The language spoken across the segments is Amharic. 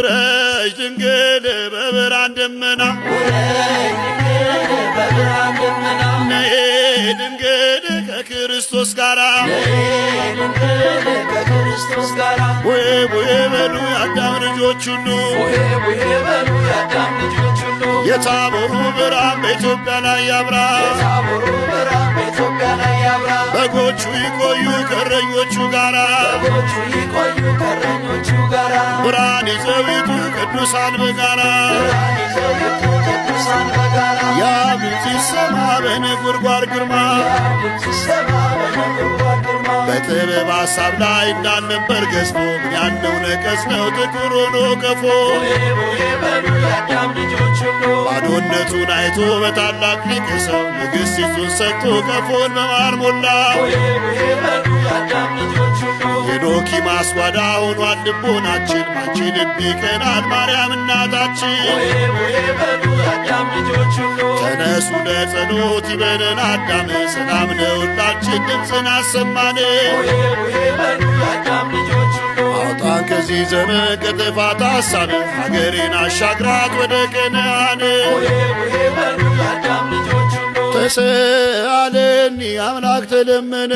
ውረጅ ድንግል በብርሃን ደመና ነይ ድንግል ከክርስቶስ ጋራ ቡሄ በሉ የአዳም ልጆች ሁሉ የታቦሩ ብርሃን በኢትዮጵያ ላይ ያብራ። በጎቹ ይቆዩ ከእረኞቹ ጋራ ብርሃን ይዘው ይውጡ ቅዱሳን በጋራ ያ ድምፅ ይሰማ በነጎድጓድ ግርማ በጥበብ ሐሳብ ላይ እንዳልነበር ገዝፎ ምን ያለው ነቀዝ ነው ጥቁር ሆኖ ቀፎ ባዶነቱን አይቶ በታላቅ ሊቅ ሰው ንግሥቲቱን ሰጥቶ ቀፎን በማር ሞላ። የኖኪ ማስጓዳ ሆኗል ልቦናችን ባንቺ ልብ ይቀናል ማርያም እናታችን። ተነሱ ለጸሎት ይበለን አዳም ሰላም ለሁላችን ድምፅን አሰማን። አውጣን ከዚህ ዘመን ከጥፋት ሐሳብ ሀገሬን አሻግራት ወደ ከነዓን። ተሰአለኒ አምላክ ተለመነ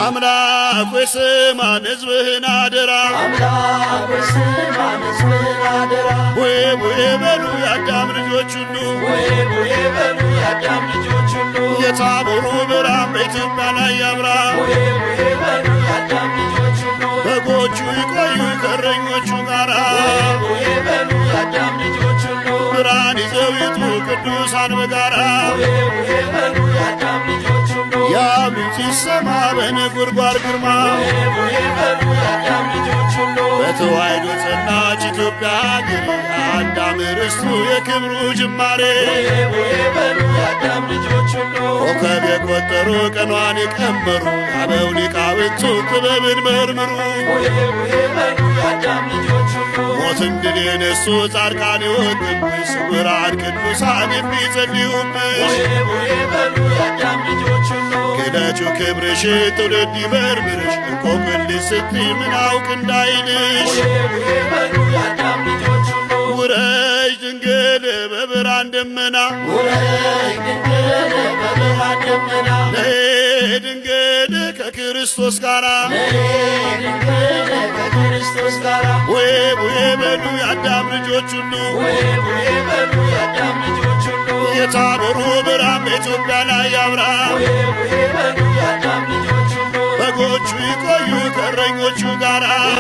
አምላክ ሆይ ስማን ሕዝብህን አደራ። ቡሄ በሉ የአዳም ልጆች ሁሉ የታቦሩ ብርሃን በኢትዮጵያ ላይ ያብራ። በጎቹ ይቆዩ ከእረኞቹ ጋራ ብርሃን ይዘው ይውጡ ቅዱሳን በጋራ ያ ድምፅ ይሰማ በነጎድጓድ ግርማ በተዋሕዶ ጸናች ኢትዮጵያ አገሬ አዳም ርስቱ የክብሩ ጅማሬ ኮከብ የቆጠሩ ቀኗን የቀመሩ አበው ሊቃውንቱ ጥበብን መርምሩ ሞትን ድል የነሱ ጻድቃን የወጡብሽ ስውራን ቅዱሳን የሚጸልዩብሽ ግለጩ ክብርሽ ትውልድ ይመርምርሽ እንቆቅልሽ ስትይ ምን አውቅ እንዳይልሽ። ውረጅ ድንግል በብርሃን ደመና ነይ ድንግል ከክርስቶስ ጋራ ቡሄ በሉ የአዳም ልጆች ሁሉ የታቦሩ ብርሃን በኢትዮጵያ ላይ ያብራ። በጎቹ ይቆዩ ከእረኞቹ ጋራ